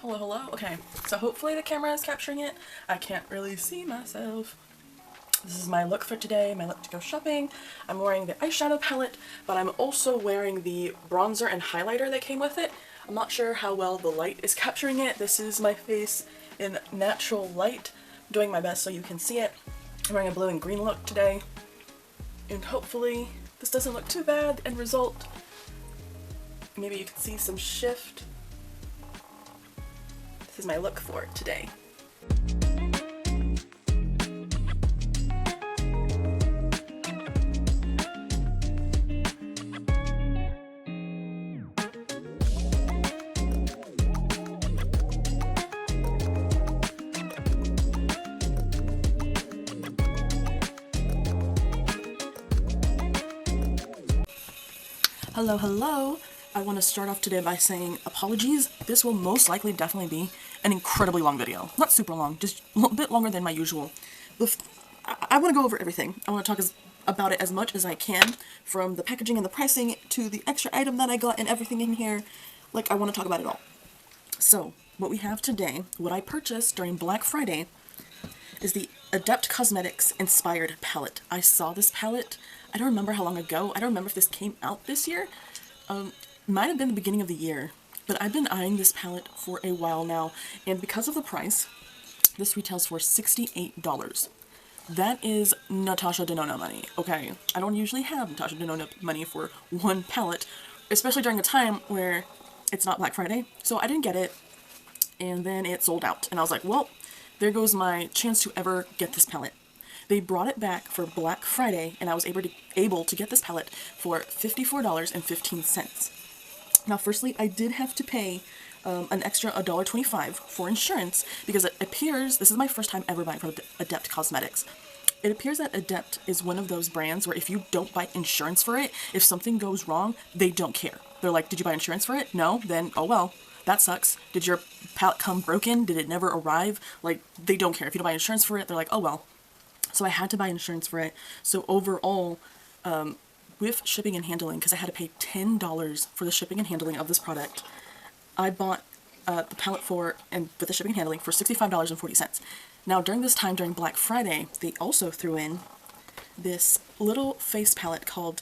Hello, hello. Okay, so hopefully the camera is capturing it. I can't really see myself. This is my look for today, my look to go shopping. I'm wearing the eyeshadow palette, but I'm also wearing the bronzer and highlighter that came with it. I'm not sure how well the light is capturing it. This is my face in natural light. I'm doing my best so you can see it. I'm wearing a blue and green look today. And hopefully this doesn't look too bad. The end result, maybe you can see some shift. This is my look for today. Hello, hello! I want to start off today by saying apologies. This will most likely definitely be an incredibly long video. Not super long, just a little bit longer than my usual. I want to go over everything. I want to talk about it as much as I can, from the packaging and the pricing to the extra item that I got and everything in here. Like, I want to talk about it all. So, what we have today, what I purchased during Black Friday, is the Adept Cosmetics Inspired Palette. I saw this palette, I don't remember how long ago. I don't remember if this came out this year. Might have been the beginning of the year, but I've been eyeing this palette for a while now, and because of the price, this retails for $68. That is Natasha Denona money, okay? I don't usually have Natasha Denona money for one palette, especially during a time where it's not Black Friday, so I didn't get it, and then it sold out, and I was like, well, there goes my chance to ever get this palette. They brought it back for Black Friday, and I was able to get this palette for $54.15. Now, firstly, I did have to pay an extra $1.25 for insurance, because it appears, this is my first time ever buying from Adept Cosmetics. It appears that Adept is one of those brands where if you don't buy insurance for it, if something goes wrong, they don't care. They're like, did you buy insurance for it? No? Then, oh well. That sucks. Did your palette come broken? Did it never arrive? Like, they don't care. If you don't buy insurance for it, they're like, oh well. So I had to buy insurance for it. So overall, with shipping and handling, because I had to pay $10 for the shipping and handling of this product, I bought the palette with the shipping and handling for $65.40. Now during this time, during Black Friday, they also threw in this little face palette called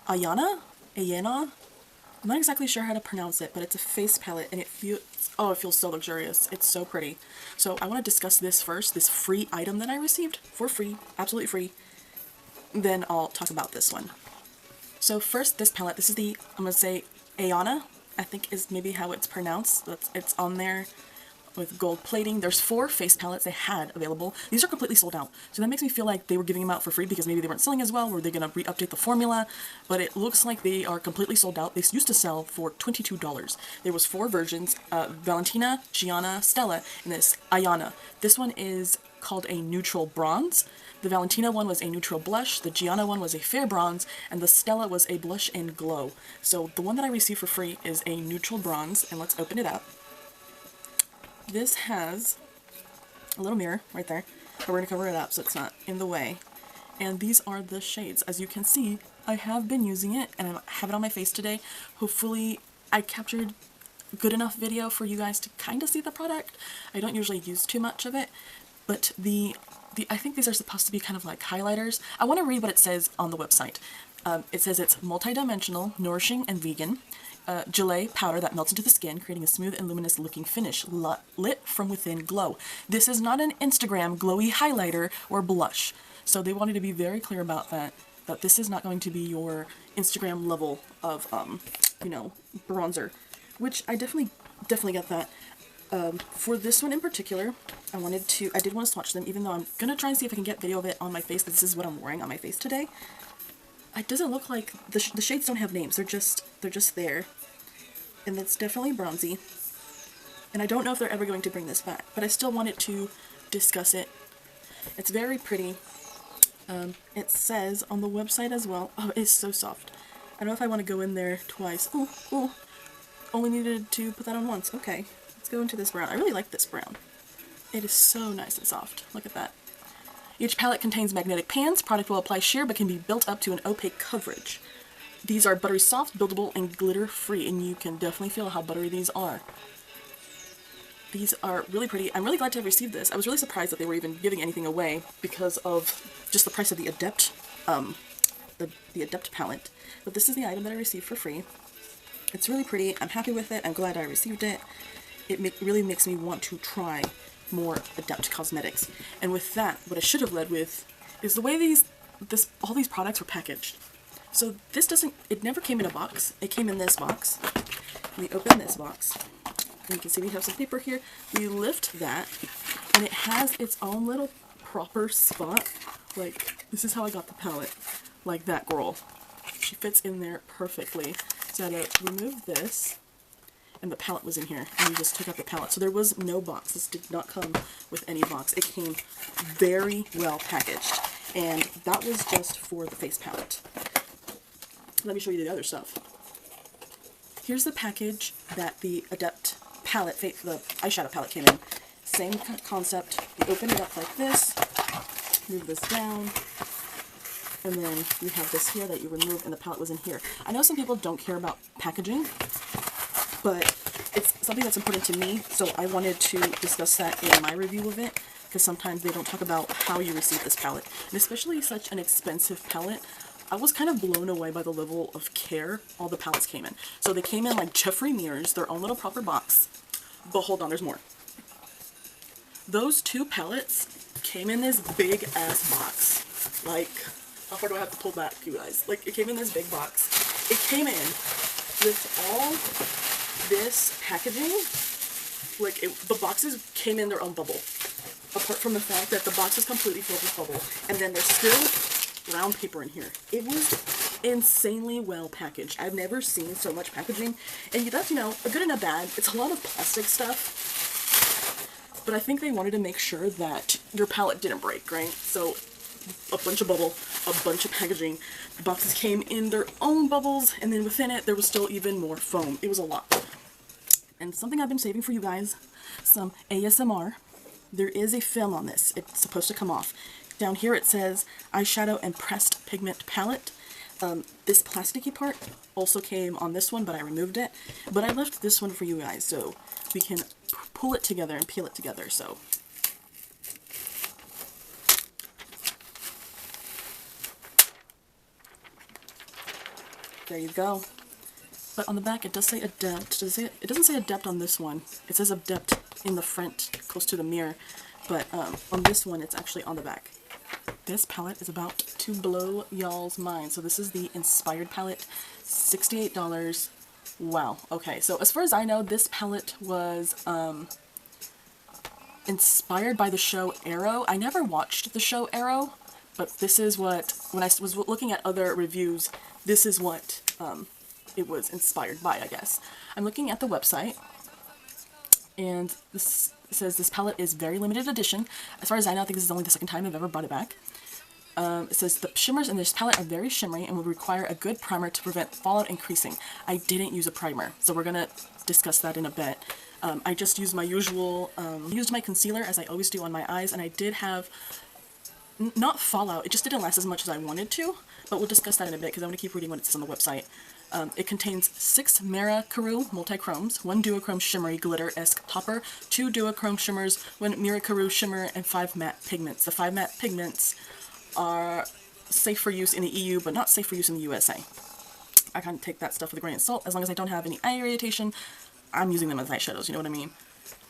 Aiyana? I'm not exactly sure how to pronounce it, but it's a face palette, and it feels so luxurious. It's so pretty. So I want to discuss this first, this free item that I received for free, absolutely free. Then I'll talk about this one. So first, this palette, this is the, I'm going to say Aiyana, I think is maybe how it's pronounced. It's on there with gold plating. There's 4 face palettes they had available. These are completely sold out. So that makes me feel like they were giving them out for free because maybe they weren't selling as well, or they're going to re-update the formula. But it looks like they are completely sold out. They used to sell for $22. There was 4 versions, Valentina, Gianna, Stella, and this Aiyana. This one is called a neutral bronze. The Valentina one was a neutral blush, the Gianna one was a fair bronze, and the Stella was a blush and glow. So the one that I received for free is a neutral bronze, and let's open it up. This has a little mirror right there, but we're going to cover it up so it's not in the way. And these are the shades. As you can see, I have been using it, and I have it on my face today. Hopefully I captured good enough video for you guys to kind of see the product. I don't usually use too much of it, but I think these are supposed to be kind of like highlighters. I want to read what it says on the website. It says it's multi-dimensional, nourishing, and vegan. Gelée powder that melts into the skin, creating a smooth and luminous looking finish, lit from within glow. This is not an Instagram glowy highlighter or blush. So they wanted to be very clear about that this is not going to be your Instagram level of, you know, bronzer, which I definitely get that. For this one in particular, I did want to swatch them, even though I'm going to try and see if I can get video of it on my face, because this is what I'm wearing on my face today. It doesn't look like, the shades don't have names, they're just there. And it's definitely bronzy. And I don't know if they're ever going to bring this back, but I still wanted to discuss it. It's very pretty. It says on the website as well, oh, it's so soft. I don't know if I want to go in there twice. Oh, only needed to put that on once. Okay, let's go into this brown. I really like this brown. It is so nice and soft. Look at that. Each palette contains magnetic pans. Product will apply sheer but can be built up to an opaque coverage. These are buttery soft, buildable, and glitter free, and you can definitely feel how buttery these are. These are really pretty. I'm really glad to have received this. I was really surprised that they were even giving anything away because of just the price of the Adept, the Adept palette. But this is the item that I received for free. It's really pretty. I'm happy with it. I'm glad I received it. It really makes me want to try more Adept cosmetics. And with that, what I should have led with is the way all these products were packaged. So this it never came in a box. It came in this box. We open this box. And you can see we have some paper here. We lift that, and it has its own little proper spot. Like, this is how I got the palette. Like that girl. She fits in there perfectly. So I had to remove this, and the palette was in here, and we just took out the palette. So there was no box. This did not come with any box. It came very well packaged, and that was just for the face palette. Let me show you the other stuff. Here's the package that the Adept palette, the eyeshadow palette came in. Same concept. You open it up like this, move this down, and then you have this here that you remove, and the palette was in here. I know some people don't care about packaging, but it's something that's important to me, so I wanted to discuss that in my review of it, because sometimes they don't talk about how you receive this palette. And especially such an expensive palette, I was kind of blown away by the level of care all the palettes came in. So they came in like Jeffree mirrors, their own little proper box. But hold on, there's more. Those two palettes came in this big ass box. Like, how far do I have to pull back, you guys? Like, it came in this big box. It came in with all this packaging. Like, the boxes came in their own bubble. Apart from the fact that the box is completely filled with bubble. And then there's still brown paper in here. It was insanely well packaged. I've never seen so much packaging, and that's, you know, a good and a bad. It's a lot of plastic stuff, but I think they wanted to make sure that your palette didn't break, right? So a bunch of bubble, a bunch of packaging. The boxes came in their own bubbles, and then within it there was still even more foam. It was a lot. And something I've been saving for you guys, some ASMR. There is a film on this. It's supposed to come off. Down here it says eyeshadow and pressed pigment palette. This plasticky part also came on this one, but I removed it. But I left this one for you guys, so we can pull it together and peel it together. So there you go. But on the back it does say Adept. It doesn't say Adept on this one. It says Adept in the front, close to the mirror. But on this one, it's actually on the back. This palette is about to blow y'all's mind. So this is the Inspired palette, $68. Wow. Okay, so as far as I know, this palette was inspired by the show Arrow. I never watched the show Arrow, but this is what, when I was looking at other reviews, this is what it was inspired by, I guess. I'm looking at the website, and this says this palette is very limited edition. As far as I know, I think this is only the second time I've ever brought it back. It says the shimmers in this palette are very shimmery and will require a good primer to prevent fallout and creasing. I didn't use a primer, so we're gonna discuss that in a bit. I just used my usual, used my concealer as I always do on my eyes, and I did have, not fallout, it just didn't last as much as I wanted to, but we'll discuss that in a bit because I'm gonna keep reading what it says on the website. It contains 6 MIRAKURU multi-chromes, 1 duochrome shimmery glitter-esque topper, 2 duochrome shimmers, 1 MIRAKURU shimmer, and 5 matte pigments. The 5 matte pigments are safe for use in the EU, but not safe for use in the USA. I kind of take that stuff with a grain of salt. As long as I don't have any eye irritation, I'm using them as eyeshadows, you know what I mean?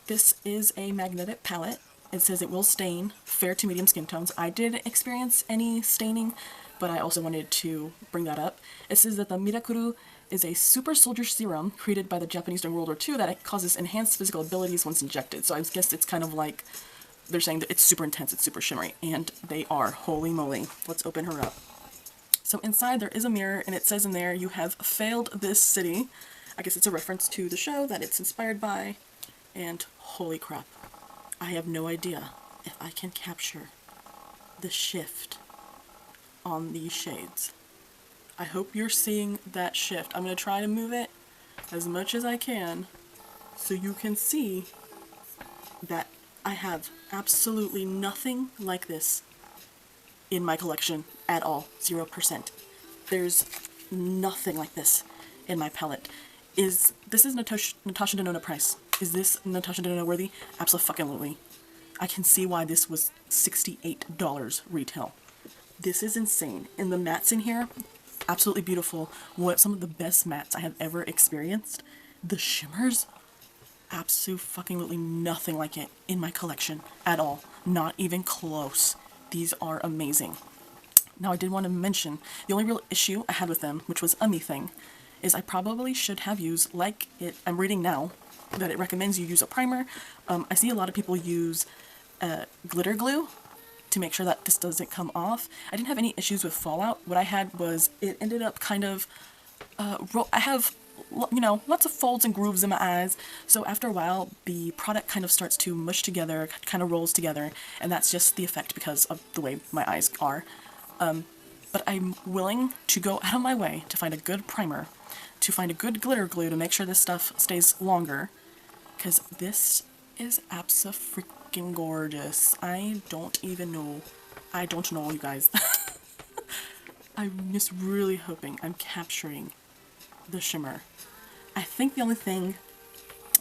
This is a magnetic palette. It says it will stain fair to medium skin tones. I didn't experience any staining, but I also wanted to bring that up. It says that the MIRAKURU is a super soldier serum created by the Japanese during World War II that it causes enhanced physical abilities once injected. So I guess it's kind of like, they're saying that it's super intense, it's super shimmery, and they are. Holy moly. Let's open her up. So inside there is a mirror, and it says in there, you have failed this city. I guess it's a reference to the show that it's inspired by, and holy crap. I have no idea if I can capture the shift on these shades. I hope you're seeing that shift. I'm going to try to move it as much as I can so you can see that I have absolutely nothing like this in my collection at all. 0%. There's nothing like this in my palette. This is Natasha Denona Price. Is this Natasha Denona worthy? Absolutely. I can see why this was $68 retail. This is insane. And the mattes in here, absolutely beautiful. What some of the best mattes I have ever experienced. The shimmers, absolutely nothing like it in my collection at all. Not even close. These are amazing. Now I did want to mention, the only real issue I had with them, which was a me thing, is I probably should have used, like I'm reading now, that it recommends you use a primer. I see a lot of people use glitter glue to make sure that this doesn't come off. I didn't have any issues with fallout. What I had was, it ended up kind of, I have, you know, lots of folds and grooves in my eyes, so after a while the product kind of starts to mush together, kind of rolls together, and that's just the effect because of the way my eyes are. But I'm willing to go out of my way to find a good primer, to find a good glitter glue to make sure this stuff stays longer, because this is abso-freaking gorgeous. I don't know, you guys. I'm just really hoping I'm capturing the shimmer. I think the only thing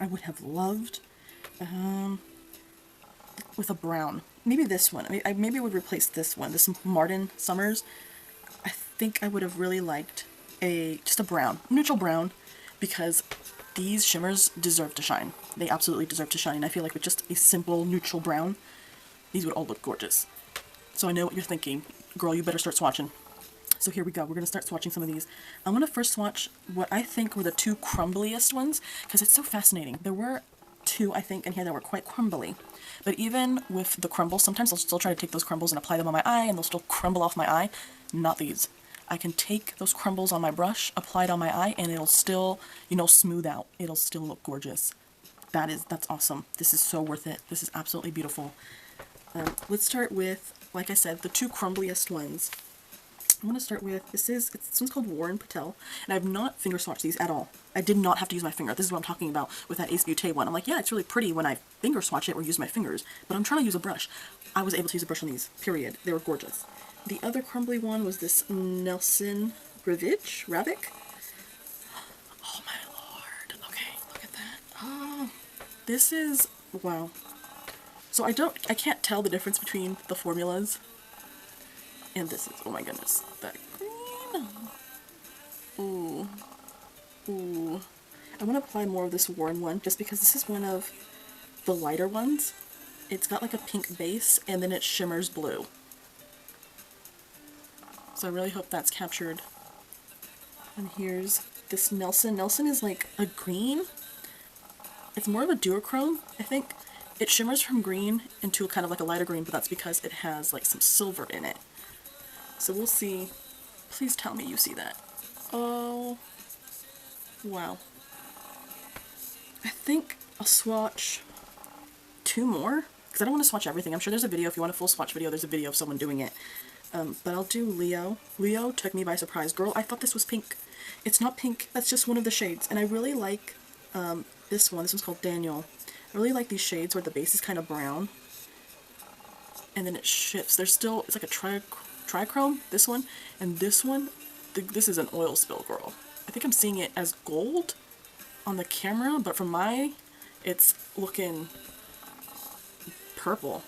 I would have loved, with a brown, maybe this one. I maybe would replace this one, this Martin Summers. I think I would have really liked just a brown, neutral brown, because these shimmers deserve to shine. They absolutely deserve to shine. I feel like with just a simple neutral brown, these would all look gorgeous. So I know what you're thinking. Girl, you better start swatching. So here we go. We're going to start swatching some of these. I'm going to first swatch what I think were the two crumbliest ones, because it's so fascinating. There were two, I think, in here that were quite crumbly. But even with the crumbles, sometimes I'll still try to take those crumbles and apply them on my eye, and they'll still crumble off my eye. Not these. I can take those crumbles on my brush, apply it on my eye, and it'll still, you know, smooth out. It'll still look gorgeous. That's awesome. This is so worth it. This is absolutely beautiful. Let's start with, like I said, the two crumbliest ones. I'm going to start with, this one's called Warren Patel, and I've not finger swatched these at all. I did not have to use my finger. This is what I'm talking about with that Ace Beauté one. I'm like, yeah, it's really pretty when I finger swatch it or use my fingers, but I'm trying to use a brush. I was able to use a brush on these, period. They were gorgeous. The other crumbly one was this Nelson Ravic. Oh my lord. Okay, look at that. Oh, this is, wow. So I can't tell the difference between the formulas. And this is, oh my goodness, that green. Ooh. Ooh. I want to apply more of this Warren one, just because this is one of the lighter ones. It's got like a pink base, and then it shimmers blue. So I really hope that's captured. And here's this Nelson. Nelson is like a green. It's more of a duochrome, I think. It shimmers from green into kind of like a lighter green, but that's because it has like some silver in it. So we'll see. Please tell me you see that. Oh, wow. I think I'll swatch two more, because I don't want to swatch everything. I'm sure there's a video. If you want a full swatch video, there's a video of someone doing it. But I'll do Leo. Leo took me by surprise. Girl, I thought this was pink. It's not pink. That's just one of the shades. And I really like this one. This one's called Daniel. I really like these shades where the base is kind of brown. And then it shifts. There's still, it's like a trichrome, this one. And this one, this is an oil spill, girl. I think I'm seeing it as gold on the camera, but from it's looking purple.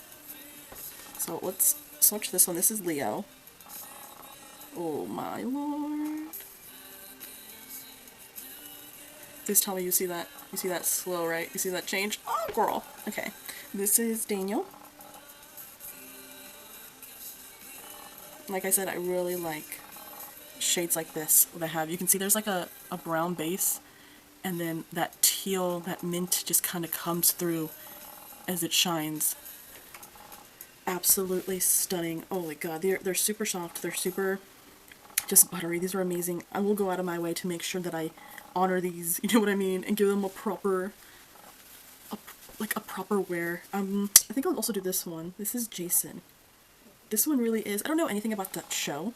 So let's swatch this one. This is Leo. Oh my lord. Please tell me you see that. You see that slow, right? You see that change? Oh, girl. Okay. This is Daniel. Like I said, I really like shades like this that I have. You can see there's like a brown base, and then that teal, that mint just kind of comes through as it shines. Absolutely stunning. Oh my god, they're super soft. They're super just buttery. These are amazing. I will go out of my way to make sure that I honor these, you know what I mean, and give them a proper wear. I think I'll also do this one. This is Jason. This one really is, I don't know anything about that show,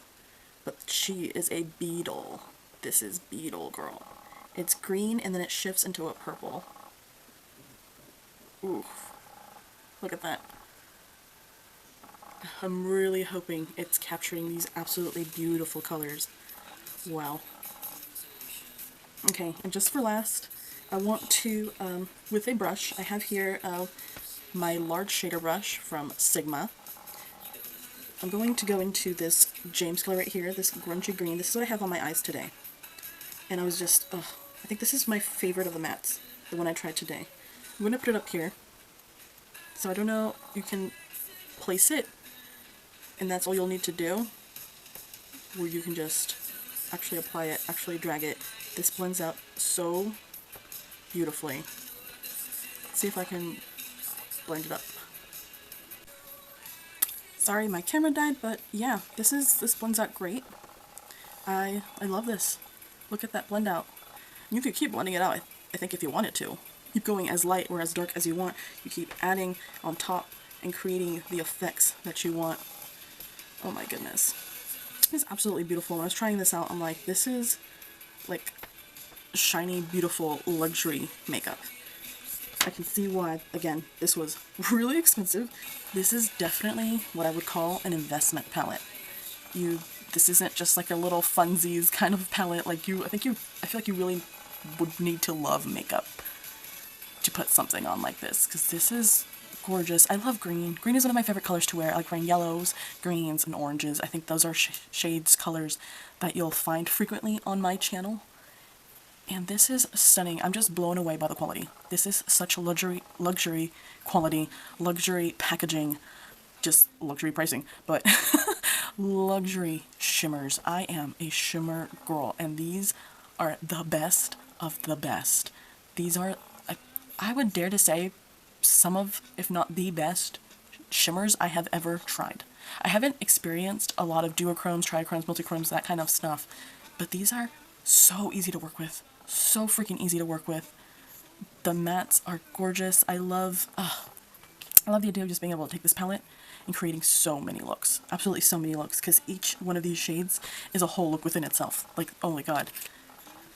but she is a beetle. This is Beetle, girl. It's green and then it shifts into a purple. Oof. Look at that. I'm really hoping it's capturing these absolutely beautiful colors. Wow. Okay, and just for last, I want to, with a brush, I have here my large shader brush from Sigma. I'm going to go into this James color right here, this grungy green. This is what I have on my eyes today. And I was just, I think this is my favorite of the mattes, the one I tried today. I'm going to put it up here. So I don't know, you can place it, and that's all you'll need to do. Where you can just actually apply it, actually drag it. This blends out so beautifully. Let's see if I can blend it up. Sorry, my camera died, but yeah, this blends out great. I love this. Look at that blend out. You could keep blending it out, I think, if you wanted to. Keep going as light or as dark as you want. You keep adding on top and creating the effects that you want. Oh my goodness. It's absolutely beautiful. When I was trying this out, I'm like, this is like shiny, beautiful luxury makeup. I can see why, again, this was really expensive. This is definitely what I would call an investment palette. This isn't just like a little funsies kind of palette. Like I feel like you really would need to love makeup to put something on like this, because this is gorgeous. I love green. Green is one of my favorite colors to wear. I like wearing yellows, greens, and oranges. I think those are shades, colors that you'll find frequently on my channel. And this is stunning. I'm just blown away by the quality. This is such luxury quality, luxury packaging, just luxury pricing, but luxury shimmers. I am a shimmer girl, and these are the best of the best. These are, I would dare to say, some of, if not the best, shimmers I have ever tried. I haven't experienced a lot of duochromes, trichromes, multichromes, that kind of stuff, but these are so easy to work with. So freaking easy to work with. The mattes are gorgeous. I love the idea of just being able to take this palette and creating so many looks. Absolutely so many looks, because each one of these shades is a whole look within itself. Like, oh my god.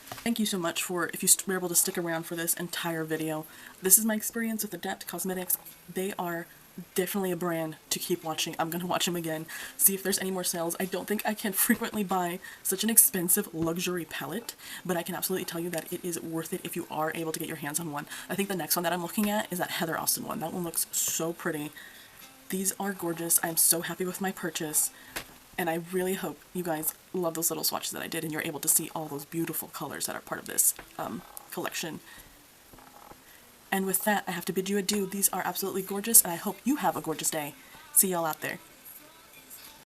Thank you so much for, if you were able to stick around for this entire video. This is my experience with Adept Cosmetics. They are definitely a brand to keep watching. I'm gonna watch them again, see if there's any more sales. I don't think I can frequently buy such an expensive luxury palette, but I can absolutely tell you that it is worth it if you are able to get your hands on one. I think the next one that I'm looking at is that Heather Austin one. That one looks so pretty. These are gorgeous. I'm so happy with my purchase, and I really hope you guys love those little swatches that I did and you're able to see all those beautiful colors that are part of this collection. And with that, I have to bid you adieu. These are absolutely gorgeous, and I hope you have a gorgeous day. See y'all out there.